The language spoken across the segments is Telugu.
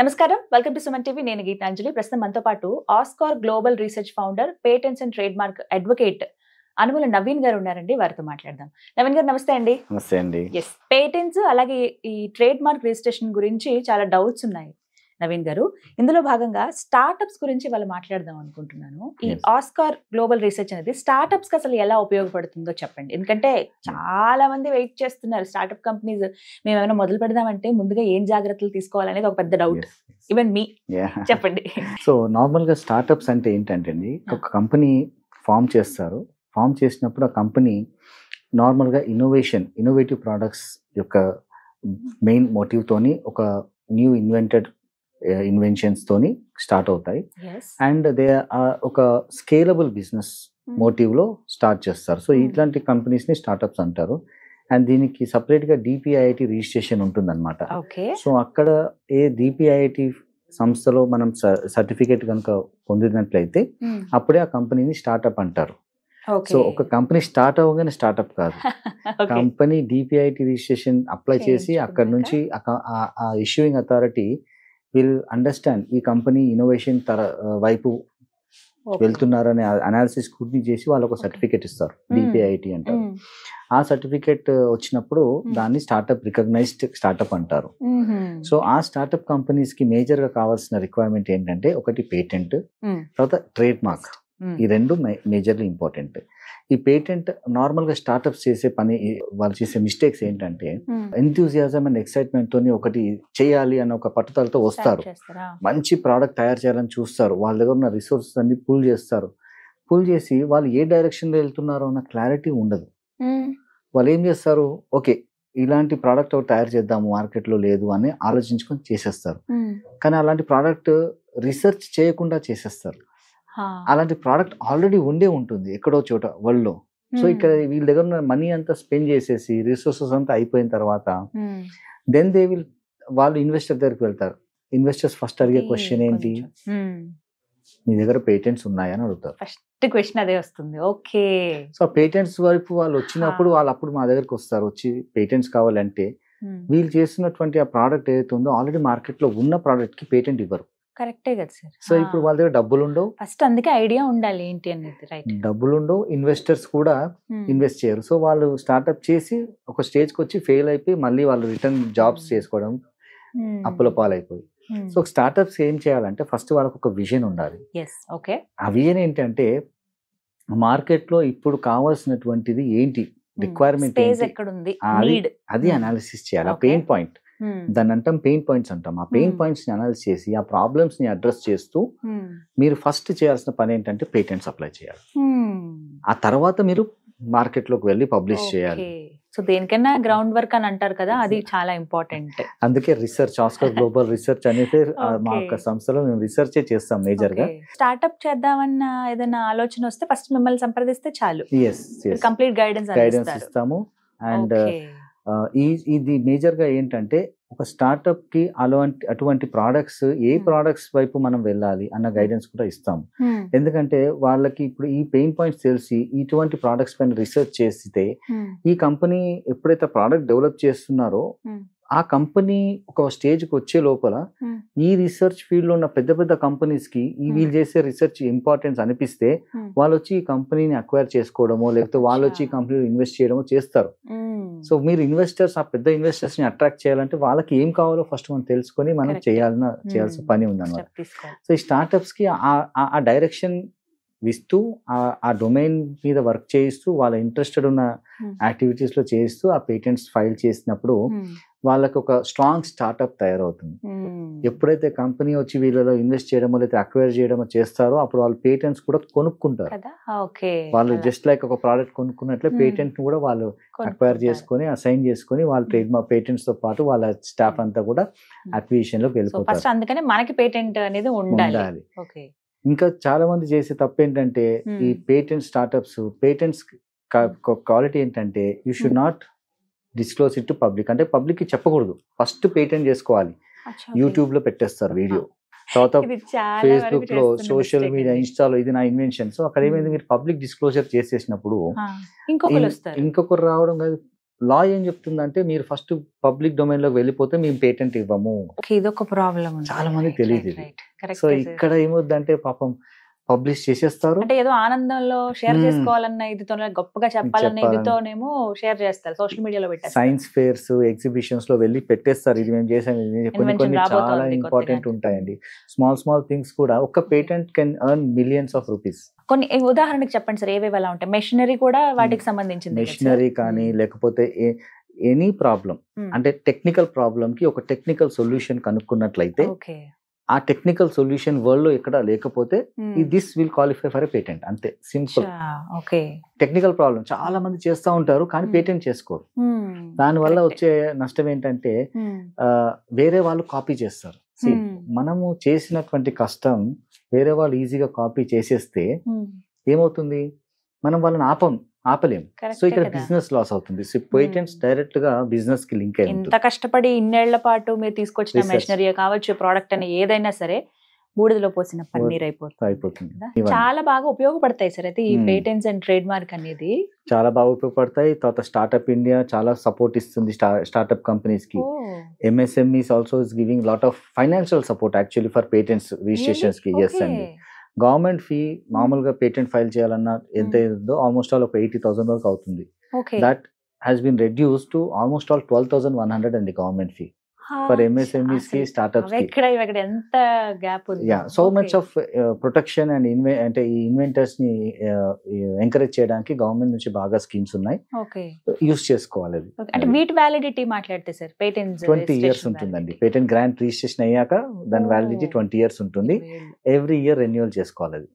నమస్కారం, వెల్కమ్ టు సుమన్ టీవీ. నేను గీతాంజలి. ప్రస్తుతం మనతో పాటు Oscar global research founder, patents and trade mark advocate Anumula Naveen గారు ఉన్నారండి. వారితో మాట్లాడదాం. నవీన్ గారు నమస్తే అండి. నమస్తే అండి. ఎస్, పేటెంట్స్ అలాగే ఈ ట్రేడ్ మార్క్ రిజిస్ట్రేషన్ గురించి చాలా డౌట్స్ ఉన్నాయి నవీన్ గారు. ఇందులో భాగంగా స్టార్టప్స్ గురించి వాళ్ళు మాట్లాడదాం అనుకుంటున్నాను. ఈ ఆస్కార్ గ్లోబల్ రీసెర్చ్ అనేది స్టార్టప్స్ కి అసలు ఎలా ఉపయోగపడుతుందో చెప్పండి. ఎందుకంటే చాలా మంది వెయిట్ చేస్తున్నారు. స్టార్టప్ కంపెనీస్ మేము ఏమైనా మొదలు పెడదామంటే ముందుగా ఏం జాగ్రత్తలు తీసుకోవాలనేది ఒక పెద్ద డౌట్. ఈవెన్ మీ చెప్పండి. సో నార్మల్ గా స్టార్టప్స్ అంటే ఏంటంటే అండి, ఒక కంపెనీ ఫామ్ చేస్తారు. ఫామ్ చేసినప్పుడు ఆ కంపెనీ నార్మల్ గా ఇన్నోవేటివ్ ప్రోడక్ట్స్ యొక్క మెయిన్ మోటివ్ తోని ఒక న్యూ ఇన్వెన్షన్స్ తోని స్టార్ట్ అవుతాయి. అండ్ దే ఒక స్కేలబుల్ బిజినెస్ మోటివ్ లో స్టార్ట్ చేస్తారు. సో ఇట్లాంటి కంపెనీస్ ని స్టార్టప్స్ అంటారు. అండ్ దీనికి సపరేట్ గా DPIIT రిజిస్ట్రేషన్ ఉంటుందన్నమాట. సో అక్కడ ఏ DPIIT సంస్థలో మనం సర్టిఫికేట్ కనుక పొందినట్లయితే అప్పుడే ఆ కంపెనీని స్టార్టప్ అంటారు. సో ఒక కంపెనీ స్టార్ట్ అవ్వగానే స్టార్టప్ కాదు. కంపెనీ DPIIT రిజిస్ట్రేషన్ అప్లై చేసి అక్కడ నుంచి ఆ ఇష్యూయింగ్ అథారిటీ విల్ అండర్స్టాండ్ ఈ కంపెనీ ఇన్నోవేషన్ వైపు వెళ్తున్నారనే అనాలిసిస్ స్క్రూటినీ చేసి వాళ్ళు ఒక సర్టిఫికేట్ ఇస్తారు. DPIIT అంటారు. ఆ సర్టిఫికేట్ వచ్చినప్పుడు దాన్ని రికగ్నైజ్డ్ స్టార్టప్ అంటారు. సో ఆ స్టార్టప్ కంపెనీస్ కి మేజర్ గా కావాల్సిన రిక్వైర్మెంట్ ఏంటంటే, ఒకటి పేటెంట్, తర్వాత ట్రేడ్ మార్క్. ఈ రెండు మేజర్లీ ఇంపార్టెంట్. ఈ పేటెంట్ నార్మల్ గా స్టార్టప్స్ చేసే పని, వాళ్ళు చేసే మిస్టేక్స్ ఏంటంటే, ఎంథూజియాజం అండ్ ఎక్సైట్మెంట్ తోని ఒకటి చేయాలి అన్న ఒక పట్టుదలతో వస్తారు. మంచి ప్రోడక్ట్ తయారు చేయాలని చూస్తారు. వాళ్ళ దగ్గర ఉన్న రిసోర్సెస్ అన్ని పుల్ చేస్తారు. పుల్ చేసి వాళ్ళు ఏ డైరెక్షన్ లో వెళ్తున్నారో అన్న క్లారిటీ ఉండదు. వాళ్ళు ఏం చేస్తారు, ఓకే ఇలాంటి ప్రోడక్ట్ ఒకటి తయారు చేద్దాము, మార్కెట్ లో లేదు అని ఆలోచించుకొని చేసేస్తారు. కానీ అలాంటి ప్రోడక్ట్ రీసెర్చ్ చేయకుండా చేసేస్తారు. అలాంటి ప్రోడక్ట్ ఆల్రెడీ ఉండే ఉంటుంది ఎక్కడో చోట వరల్డ్ లో. సో ఇక్కడ వీళ్ళ దగ్గర ఉన్న మనీ అంతా స్పెండ్ చేసేసి రిసోర్సెస్ అంతా అయిపోయిన తర్వాత దెన్ వాళ్ళు ఇన్వెస్టర్ దగ్గరికి వెళ్తారు. ఇన్వెస్టర్స్ ఫస్ట్ అడిగే క్వశ్చన్ ఏంటి, మీ దగ్గర పేటెంట్స్ ఉన్నాయని అడుగుతారు. ఫస్ట్ క్వశ్చన్ అదే వస్తుంది. ఓకే. సో పేటెంట్స్ వైపు వాళ్ళు వచ్చినప్పుడు వాళ్ళు అప్పుడు మా దగ్గరకు వస్తారు. వచ్చి పేటెంట్స్ కావాలంటే వీళ్ళు చేస్తున్నటువంటి ఆ ప్రోడక్ట్ ఏదైతే ఉందో ఆల్రెడీ మార్కెట్ లో ఉన్న ప్రోడక్ట్ కి పేటెంట్ ఇవ్వరు. కరెక్టే కదా సార్. సో ఇప్పుడు వాళ్ళ దగ్గర డబ్బులు ఉండవు. ఫస్ట్ అందుకే ఐడియా ఉండాలి ఏంటి అనేది. రైట్. డబ్బులు ఉండవు, ఇన్వెస్టర్స్ కూడా ఇన్వెస్ట్ చేయరు. సో వాళ్ళు స్టార్ట్అప్ చేసి ఒక స్టేజ్ కి వచ్చి ఫెయిల్ అయిపోయి మళ్ళీ వాళ్ళు రిటర్న్ జాబ్స్ చేసుకోవడం, అప్పుల పాలైపోయి. సో స్టార్ట్అప్స్ ఏం చేయాలంటే ఫస్ట్ వాళ్ళకి ఒక విజన్ ఉండాలి. ఆ విజన్ ఏంటంటే మార్కెట్ లో ఇప్పుడు కావాల్సినటువంటిది ఏంటి, రిక్వైర్మెంట్ అది అనాలిసిస్ చేయాలి. ఆ పెయిన్ పాయింట్, దాన్ని అంటాం పెయిన్ పాయింట్స్ అంటాం. ఆ పెయిన్ పాయింట్స్ ని అనాలిసిస్ చేసి ఆ ప్రాబ్లమ్స్ ని అడ్రస్ చేస్తూ మీరు ఫస్ట్ చేయాల్సిన పని ఏంటంటే పేటెంట్స్ అప్లై చేయాలి. ఆ తర్వాత మీరు మార్కెట్ లోకి వెళ్ళి పబ్లిష్ చేయాలి. సో దేనికైనా గ్రౌండ్ వర్క్ అని అంటారు కదా, అది చాలా ఇంపార్టెంట్. అందుకే రీసెర్చ్, ఆస్కార్ గ్లోబల్ రీసెర్చ్ అనేది మా యొక్క సంస్థలో మేము రీసెర్చ్ చేస్తాం మేజర్ గా. స్టార్ట్అప్ చేద్దామన్న ఏదైనా ఆలోచన వస్తే ఫస్ట్ మిమ్మల్ని సంప్రదిస్తే చాలు. కంప్లీట్ గైడెన్స్ ఇస్తాము. అండ్ ఇది మేజర్ గా ఏంటంటే, ఒక స్టార్ట్అప్ కి అటువంటి ప్రోడక్ట్స్, ఏ ప్రోడక్ట్స్ వైపు మనం వెళ్ళాలి అన్న గైడెన్స్ కూడా ఇస్తాము. ఎందుకంటే వాళ్ళకి ఇప్పుడు ఈ పెయిన్ పాయింట్స్ తెలిసి ఇటువంటి ప్రోడక్ట్స్ పైన రీసెర్చ్ చేస్తే ఈ కంపెనీ ఎప్పుడైతే ప్రోడక్ట్ డెవలప్ చేస్తున్నారో ఆ కంపెనీ ఒక స్టేజ్ కి వచ్చే లోపల ఈ రీసెర్చ్ ఫీల్డ్ లో ఉన్న పెద్ద పెద్ద కంపెనీస్ కి ఈ వీళ్ళు చేసే రీసెర్చ్ ఇంపార్టెన్స్ అనిపిస్తే వాళ్ళు వచ్చి ఈ కంపెనీని అక్వైర్ చేసుకోవడమో లేకపోతే వాళ్ళు వచ్చి ఈ కంపెనీలో ఇన్వెస్ట్ చేయడమో చేస్తారు. సో మీరు ఇన్వెస్టర్స్, ఆ పెద్ద ఇన్వెస్టర్స్ ని అట్రాక్ట్ చేయాలంటే వాళ్ళకి ఏం కావాలో ఫస్ట్ మనం తెలుసుకొని మనం చేయాల్సిన పని ఉందన్నమాట. సో ఈ స్టార్ట్అప్స్ కి ఆ డైరెక్షన్ ఇస్తూ ఆ డొమైన్ మీద వర్క్ చేయిస్తూ వాళ్ళ ఇంట్రెస్టెడ్ ఉన్న యాక్టివిటీస్ లో చేయిస్తూ ఆ పేటెంట్స్ ఫైల్ చేసినప్పుడు వాళ్ళకి ఒక స్ట్రాంగ్ స్టార్ట్అప్ తయారవుతుంది. ఎప్పుడైతే కంపెనీ వచ్చి వీళ్ళలో ఇన్వెస్ట్ చేయడమో లేదా అక్వైర్ చేయడమో చేస్తారో అప్పుడు వాళ్ళు పేటెంట్స్ కూడా కొనుక్కుంటారు. వాళ్ళు జస్ట్ లైక్ ఒక ప్రోడక్ట్ కొనుక్కున్నట్లే పేటెంట్ కూడా వాళ్ళు అక్వైర్ చేసుకొని అసైన్ చేసుకొని వాళ్ళ ట్రేడ్ మార్క్ పేటెంట్స్ తో పాటు వాళ్ళ స్టాఫ్ అంతా కూడా అక్విజిషన్ లోకి వెళ్ళిపోతారు. అందుకని మనకి పేటెంట్ అనేది ఉండాలి. ఇంకా చాలా మంది చేసే తప్పు ఏంటంటే, ఈ పేటెంట్ స్టార్ట్అప్స్ పేటెంట్స్ క్వాలిటీ ఏంటంటే you should not disclose it to public. అంటే పబ్లిక్ కి చెప్పకూడదు. ఫస్ట్ పేటెంట్ చేసుకోవాలి. యూట్యూబ్ లో పెట్టేస్తారు వీడియో, తర్వాత ఫేస్బుక్ లో, సోషల్ మీడియా, ఇన్స్టాలో ఇది నా ఇన్వెన్షన్. సో అక్కడ ఏమైంది, మీరు పబ్లిక్ డిస్క్లోజర్ చేసేసినప్పుడు ఇంకొకరు రావడం కాదు, లా ఏం చెప్తుందంటే మీరు ఫస్ట్ పబ్లిక్ డొమైన్ లోకి వెళ్ళిపోతే మేము పేటెంట్ ఇవ్వము. ఇదొక ప్రాబ్లం. చాలా మందికి తెలియదు ఇది. సో ఇక్కడ ఏమవుతుందంటే పాపం పబ్లిష్ చేసేస్తారు, అంటే ఏదో ఆనందంలో షేర్ చేసుకోవాలన్న ఇదితో, గొప్పగా చెప్పాలన్న ఇదితోనేమో షేర్ చేస్తారు, సోషల్ మీడియాలో పెట్టారు. సైన్స్ ఫేర్స్, ఎగ్జిబిషన్స్ లో వెళ్ళి పెట్టేస్తారు, ఇది మేము చేసాం. కొన్ని చాలా ఇంపార్టెంట్ ఉంటాయండి. స్మాల్ థింగ్స్ కూడా ఒక patent can earn millions of rupees. కొన్ని ఉదాహరణకి చెప్పండి సార్, ఏవేవి అలా ఉంటాయి? మెషినరీ కూడా వాటికి సంబంధించింది. మెషినరీ కానీ లేకపోతే ఎనీ ప్రాబ్లం, అంటే టెక్నికల్ ప్రాబ్లం కి ఒక టెక్నికల్ సొల్యూషన్ కనుక్కున్నట్లయితే ఆ టెక్నికల్ సొల్యూషన్ వరల్డ్ లో ఎక్కడ లేకపోతే this will qualify for a patent. అంతే, సింపుల్. టెక్నికల్ ప్రాబ్లం చాలా మంది చేస్తూ ఉంటారు కానీ పేటెంట్ చేసుకోరు. దానివల్ల వచ్చే నష్టం ఏంటంటే వేరే వాళ్ళు కాపీ చేస్తారు. మనము చేసినటువంటి కష్టం వేరే వాళ్ళు ఈజీగా కాపీ చేసేస్తే ఏమవుతుంది, మనం వాళ్ళని ఆపలేం. సో ఇక్కడ బిజినెస్ లాస్ అవుతుంది. సో పేటెంట్స్ డైరెక్ట్ గా బిజినెస్ కి లింక్ అయ్యి ఎంత కష్టపడి ఇన్నేళ్ల పాటు మీరు తీసుకొచ్చిన మెషినరీ కావచ్చు, ప్రోడక్ట్ అని ఏదైనా సరే బూడిదలో పోసిన పన్నీర్ అయిపోతుంది. చాలా బాగా ఉపయోగపడతాయి సార్ అయితే ఈ పేటెంట్స్ అండ్ ట్రేడ్ మార్క్ అనేది. చాలా బాగా ఉపయోగపడతాయి. తర్వాత స్టార్ట్అప్ ఇండియా చాలా సపోర్ట్ ఇస్తుంది స్టార్ట్అప్ కంపెనీస్ కి. MSMEs also is giving lot of financial support actually for patents registrations కి. ఎస్ అండి. గవర్నమెంట్ ఫీ మామూలుగా పేటెంట్ ఫైల్ చేయాలన్నా ఎంత ఏదో ఆల్మోస్ట్ ఆల్ ఒక 80,000 వరకు అవుతుంది. That has been reduce to almost all 12,100 అండి గవర్నమెంట్ ఫీ ఫర్ ఎంఎస్ఎంఈస్ కి, స్టార్ట్అప్స్ కి. ఎంత గ్యాప్ ఉంది. So much of protection and అంటే ఈ ఇన్వెంటర్స్ ని ఎంకరేజ్ చేయడానికి గవర్నమెంట్ నుంచి బాగా స్కీమ్స్ ఉన్నాయి, యూస్ చేసుకోవాలి. అంటే వీటి వ్యాలిడిటీ మాట్లాడితే సార్ పేటెంట్ 20 years ఉంటుందండి. పేటెంట్ గ్రాంట్ రిజిస్ట్రేషన్ అయ్యాక దాని వ్యాలిడిటీ 20 years ఉంటుంది. ఎవ్రీ ఇయర్ రెన్యువల్ చేసుకోవాలి అది.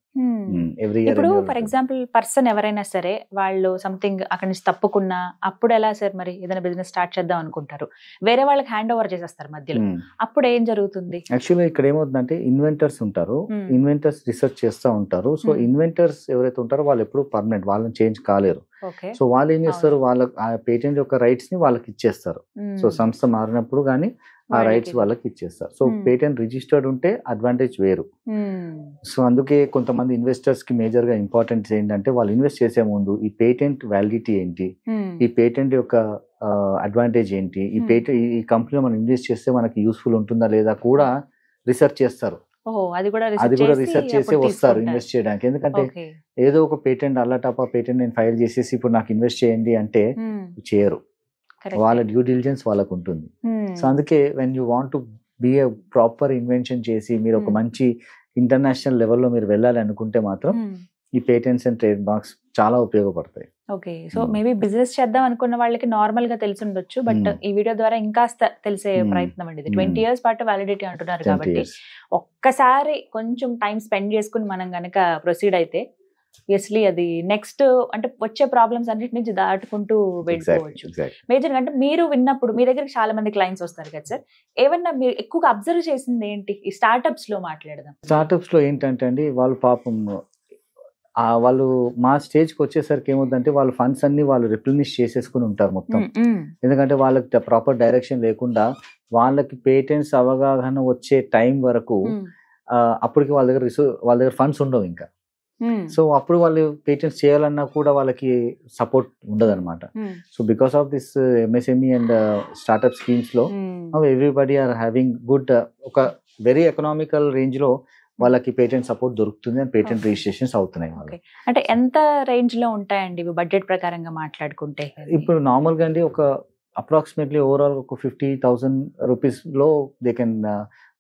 ఇప్పుడు ఫర్ ఎగ్జాంపుల్ పర్సన్ ఎవరైనా సరే వాళ్ళు సంథింగ్ అక్కడి నుంచి తప్పుకున్నా అప్పుడు ఎలా సార్, మరి ఏదైనా బిజినెస్ స్టార్ట్ చేద్దాం అనుకుంటారు, వేరే వాళ్ళకి హ్యాండ్ ఓవర్ చేసేస్తారు మధ్యలో, అప్పుడు ఏం జరుగుతుంది? యాక్చువల్లీ ఇక్కడ ఏమవుతుందంటే ఇన్వెంటర్స్ ఉంటారు, ఇన్వెంటర్స్ రీసెర్చ్ చేస్తూ ఉంటారు. సో ఇన్వెంటర్స్ ఎవరైతే ఉంటారో వాళ్ళు ఎప్పుడు పర్మనెంట్, వాళ్ళని చేంజ్ కాలేరు. సో వాళ్ళు ఏం చేస్తారు, వాళ్ళ ఆ పేటెంట్ యొక్క రైట్స్ ని వాళ్ళకి ఇచ్చేస్తారు. సో సంస్థ మారినప్పుడు కానీ ఆ రైట్స్ వాళ్ళకి ఇచ్చేస్తారు. సో పేటెంట్ రిజిస్టర్డ్ ఉంటే అడ్వాంటేజ్ వేరు. సో అందుకే కొంతమంది ఇన్వెస్టర్స్ కి మేజర్ గా ఇంపార్టెంట్ ఏంటంటే వాళ్ళు ఇన్వెస్ట్ చేసే ముందు ఈ పేటెంట్ వ్యాలిడిటీ ఏంటి, ఈ పేటెంట్ యొక్క అడ్వాంటేజ్ ఏంటి, ఈ కంపెనీలో మనం ఇన్వెస్ట్ చేస్తే మనకి యూస్ఫుల్ ఉంటుందా లేదా కూడా రీసెర్చ్ చేస్తారు. అది కూడా రీసెర్చ్ చేసి వస్తారు ఇన్వెస్ట్ చేయడానికి. ఎందుకంటే ఏదో ఒక పేటెంట్ అల్లటప్ప పేటెంట్ నేను ఫైల్ చేసేసి ఇప్పుడు నాకు ఇన్వెస్ట్ చేయండి అంటే చేయరు. వాళ్ళ డ్యూ డిలిజెన్స్ వాళ్ళకు ఉంటుంది. సో అందుకే when you want to be a proper invention చేసి మీరు ఒక మంచి ఇంటర్నేషనల్ లెవెల్లో మీరు వెళ్ళాలి అనుకుంటే మాత్రం ఈ పేటెంట్స్ అండ్ ట్రేడ్ మార్క్స్ చాలా ఉపయోగపడతాయి. ఓకే, సో మేబీ బిజినెస్ చేద్దాం అనుకున్న వాళ్ళకి నార్మల్ గా తెలిసి ఉండొచ్చు, బట్ ఈ వీడియో ద్వారా ఇంకాస్త తెలిసే ప్రయత్నం అండి. 20 years పాటు వ్యాలిడిటీ అంటున్నారు కాబట్టి ఒక్కసారి కొంచెం టైం స్పెండ్ చేసుకుని మనం గనక ప్రొసీడ్ అయితే ఆబ్వియస్లీ అది నెక్స్ట్ అంటే వచ్చే ప్రాబ్లమ్స్ అన్నిటి నుంచి దాటుకుంటూ వెళ్ళిపోవచ్చు. మేజర్ అంటే మీరు విన్నప్పుడు మీ దగ్గరికి చాలా మంది క్లయింట్స్ వస్తారు కదా సార్, ఏమన్నా మీరు ఎక్కువగా అబ్జర్వ్ చేసింది ఏంటి? ఈ స్టార్ట్అప్స్ లో మాట్లాడదాం. స్టార్ట్అప్స్ లో ఏంటంటే అండి వాళ్ళు పాపం వాళ్ళు మా స్టేజ్కి వచ్చేసరికి ఏమవుతుందంటే వాళ్ళ ఫండ్స్ అన్ని వాళ్ళు రిప్లెనిష్ చేసేసుకుని ఉంటారు మొత్తం. ఎందుకంటే వాళ్ళకి ప్రాపర్ డైరెక్షన్ లేకుండా వాళ్ళకి పేటెంట్స్ అవగాహన వచ్చే టైం వరకు అప్పటికి వాళ్ళ దగ్గర ఫండ్స్ ఉండవు ఇంకా. సో అప్పుడు వాళ్ళు పేటెంట్స్ చేయాలన్నా కూడా వాళ్ళకి సపోర్ట్ ఉండదు అనమాట. So because of this MSME and startup schemes లో ఎవ్రీబడి ఆర్ హ్యావింగ్ గుడ్ ఒక వెరీ ఎకనామికల్ రేంజ్ లో వాళ్ళకి పేటెంట్ సపోర్ట్ దొరుకుతుంది అండ్ పేటెంట్ రిజిస్ట్రేషన్స్ అవుతున్నాయి. అంటే ఎంత రేంజ్ లో ఉంటాయండి బడ్జెట్ ప్రకారంగా మాట్లాడుకుంటే? ఇప్పుడు నార్మల్ గా అండి ఒక అప్రాక్సిమేట్లీ ఓవరాల్ ఒక 50,000 రూపీస్ లో they can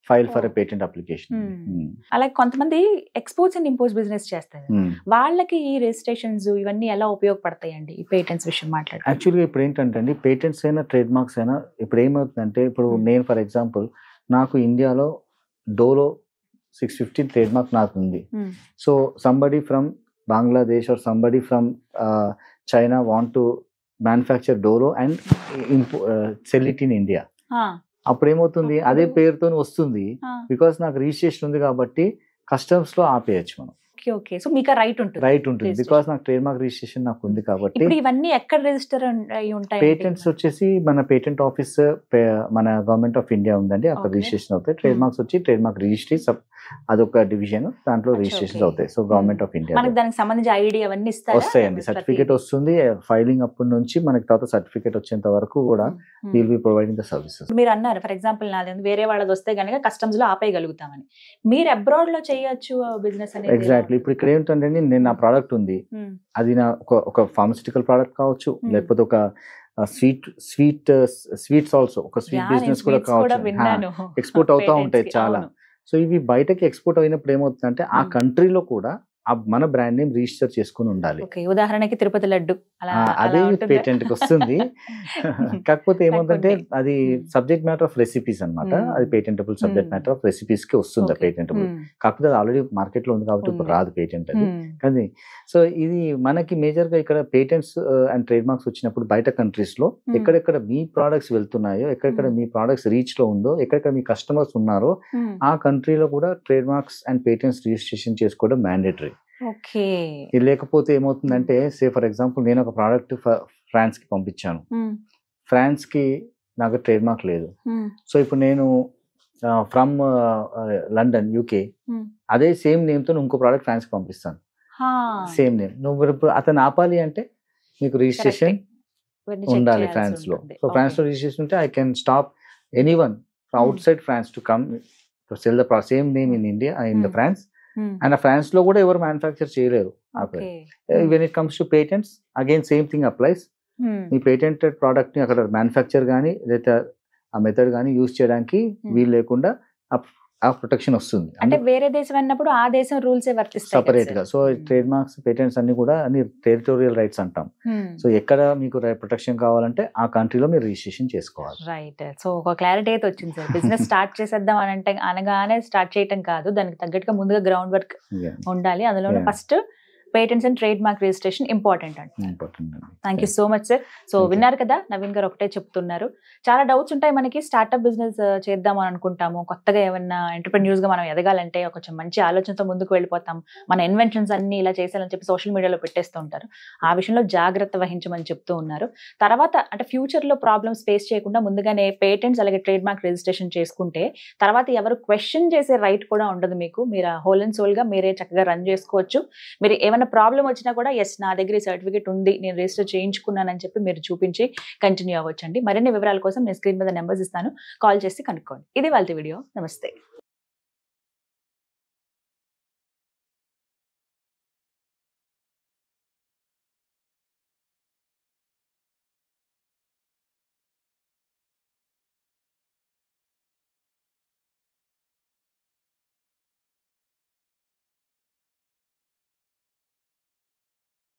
file for a patent application. అలాగే కొంతమంది ఎక్స్పోర్ట్స్ అండ్ ఇంపోర్ట్స్ బిజినెస్ చేస్తారు, వాళ్ళకి ఈ రిజిస్ట్రేషన్స్ ఇవన్నీ ఎలా ఉపయోగపడతాయండి ఈ పేటెంట్స్ విషయం మాట్లాడు? యాక్చువల్గా ఇప్పుడు ఏంటంటే అండి పేటెంట్స్ అయినా ట్రేడ్ మార్క్స్ అయినా ఇప్పుడు ఏమవుతుందంటే ఇప్పుడు నేను ఫర్ ఎగ్జాంపుల్ నాకు ఇండియాలో డోలో 650 ట్రేడ్ మార్క్ నాకు ఉంది. So somebody from Bangladesh or somebody from China want to manufacture Dolo and sell it in India. అప్పుడు ఏమవుతుంది అదే పేరుతో వస్తుంది, బికాస్ నాకు రిజిస్ట్రేషన్ ఉంది కాబట్టి కస్టమ్స్ లో ఆపేయచ్చు మనం. Okay okay. సో మీకు రైట్ ఉంటుంది. రైట్ ఉంటుంది, బికాస్ నాకు ట్రేడ్ మార్క్ రిజిస్ట్రేషన్ నాకు ఉంది కాబట్టి. ఇప్పుడు ఇవన్నీ ఎక్కడ రిజిస్టర్ అయి ఉంటాయి? పేటెంట్స్ వచ్చేసి మన పేటెంట్ ఆఫీస్ మన గవర్నమెంట్ ఆఫ్ ఇండియా ఉందండి, అక్కడ రిజిస్ట్రేషన్ అవుతాయి. ట్రేడ్ మార్క్స్ వచ్చి ట్రేడ్ మార్క్ రిజిస్ట్రీ అదొక డివిజన్, దాంట్లో రిజిస్ట్రేషన్ అవుతాయి. సో గవర్నమెంట్ ఆఫ్ ఇండియా మనకి దానికి సంబంధించి ఐడి అవన్నీ వస్తాయండి. సర్టిఫికేట్ వస్తుంది, ఫైలింగ్ అప్పటి నుంచి మనకి తర్వాత సర్టిఫికేట్ వచ్చేంత వరకు కూడా will be providing the services. మీరు అన్నారు ఫర్ ఎగ్జాంపుల్ నాది వేరే వాళ్ళది వస్తే కనుక కస్టమ్స్ లో ఆపేయగలుగుతామని, మీరు అబ్రాడ్ లో చేయొచ్చు బిజినెస్ అనేది. ఎగ్జాక్ట్లీ. ఇప్పుడు ఇక్కడ ఏంటంటే నేను నా ప్రోడక్ట్ ఉంది, అది నా ఒక ఫార్మస్యూటికల్ ప్రోడక్ట్ కావచ్చు, లేకపోతే ఒక స్వీట్స్ ఆల్సో, ఒక స్వీట్ బిజినెస్ కూడా కావచ్చు, ఎక్స్పోర్ట్ అవుతా ఉంటాయి చాలా. సో ఇవి బయటకి ఎక్స్పోర్ట్ అయినప్పుడు ఏమవుతుందంటే ఆ కంట్రీలో కూడా మన బ్రాండ్ నేమ్ రిజిస్టర్ చేసుకుని ఉండాలి. ఉదాహరణకి తిరుపతి లడ్డు అదే పేటెంట్ కి వస్తుంది. కాకపోతే ఏమవుతుందంటే అది సబ్జెక్ట్ మ్యాటర్ ఆఫ్ రెసిపీస్ అన్నమాట, అది patentable subject matter of recipes కి వస్తుంది పేటెంటబుల్. కాకపోతే అది ఆల్రెడీ మార్కెట్ లో ఉంది కాబట్టి ఇప్పుడు రాదు పేటెంట్ అది. కానీ సో ఇది మనకి మేజర్ గా ఇక్కడ పేటెంట్స్ అండ్ ట్రేడ్ మార్క్స్ వచ్చినప్పుడు బయట కంట్రీస్ లో ఎక్కడెక్కడ మీ ప్రోడక్ట్స్ వెళ్తున్నాయో, ఎక్కడెక్కడ మీ ప్రోడక్ట్స్ రీచ్ లో ఉందో, ఎక్కడెక్కడ మీ కస్టమర్స్ ఉన్నారో ఆ కంట్రీలో కూడా trade marks and patents registration చేసుకోవడం మ్యాండేటరీ. ఇది లేకపోతే ఏమవుతుందంటే, సే ఫర్ ఎగ్జాంపుల్ నేను ఒక ప్రోడక్ట్ ఫ్రాన్స్ కి పంపించాను, ఫ్రాన్స్ కి నాకు ట్రేడ్ మార్క్ లేదు. సో ఇప్పుడు నేను ఫ్రమ్ లండన్ యూకే అదే సేమ్ నేమ్ తో ఇంకో ప్రోడక్ట్ ఫ్రాన్స్ కి పంపిస్తాను, సేమ్ నేమ్. నువ్వు ఇప్పుడు అతను ఆపాలి అంటే మీకు రిజిస్ట్రేషన్ ఉండాలి ఫ్రాన్స్ లో. సో ఫ్రాన్స్ లో రిజిస్ట్రేషన్ ఉంటే I can stop anyone outside France to come to sell the same name in India in the France. And France లో కూడా ఎవరు మ్యానుఫ్యాక్చర్ చేయలేరు. When it comes to patents again same thing applies. మీ పేటెంటెడ్ ప్రోడక్ట్ ని అక్కడ మ్యానుఫ్యాక్చర్ కానీ లేదా ఆ మెథడ్ కానీ యూజ్ చేయడానికి వీలు లేకుండా ఆ ప్రొటెక్షన్ వస్తుంది. అంటే వేరే దేశం అన్నప్పుడు ఆ దేశం రూల్స్ వర్తిస్తాయి సపరేట్ గా. సో ట్రేడ్ మార్క్స్ పేటెంట్స్ అన్ని కూడా అన్ని టెరిటోరియల్ రైట్స్ అంటాం. సో ఎక్కడ మీకు ప్రొటెక్షన్ కావాలంటే ఆ కంట్రీలో మీరు రిజిస్ట్రేషన్ చేసుకోవాలి. రైట్. సో ఒక క్లారిటీ అయితే వచ్చింది సార్. బిజినెస్ స్టార్ట్ చేసేద్దాం అని అంటే అనగానే స్టార్ట్ చేయటం కాదు, దానికి తగ్గట్టుగా ముందుగా గ్రౌండ్ వర్క్ ఉండాలి. అందులోనే first patents and trademark registration important అండి. Thank you so much sir. So విన్నారు కదా, నవీన్ గారు ఒకటే చెప్తున్నారు. చాలా డౌట్స్ ఉంటాయి మనకి, స్టార్ట్అప్ బిజినెస్ చేద్దాం అని అనుకుంటాము, కొత్తగా ఏమన్నా ఎంటర్‌ప్రెన్యూర్స్ గా మనం ఎదగాలంటే కొంచెం మంచి ఆలోచనతో ముందుకు వెళ్ళిపోతాం, మన ఇన్వెన్షన్స్ అన్ని ఇలా చేయాలని చెప్పి సోషల్ మీడియాలో పెట్టేస్తూ ఉంటారు. ఆ విషయంలో జాగ్రత్త వహించమని చెప్తూ ఉన్నారు. తర్వాత అంటే ఫ్యూచర్ లో ప్రాబ్లమ్స్ ఫేస్ చేయకుండా ముందుగానే పేటెంట్స్ అలాగే ట్రేడ్ మార్క్ రిజిస్ట్రేషన్ చేసుకుంటే తర్వాత ఎవరు క్వశ్చన్ చేసే రైట్ కూడా ఉండదు మీకు. మీరు హోల్ అండ్ సోల్ గా మీరే చక్కగా రన్ చేసుకోవచ్చు. మీరు ఏమైనా ప్రాబ్లం వచ్చినా కూడా ఎస్ నా దగ్గర ఈ సర్టిఫికేట్ ఉంది, నేను రిజిస్టర్ చేయించుకున్నానని చెప్పి మీరు చూపించి కంటిన్యూ అవ్వచ్చండి. మరిన్ని వివరాల కోసం నేను స్క్రీన్ మీద నెంబర్స్ ఇస్తాను, కాల్ చేసి కనుక్కోండి. ఇది వాళ్ళ వీడియో. నమస్తే.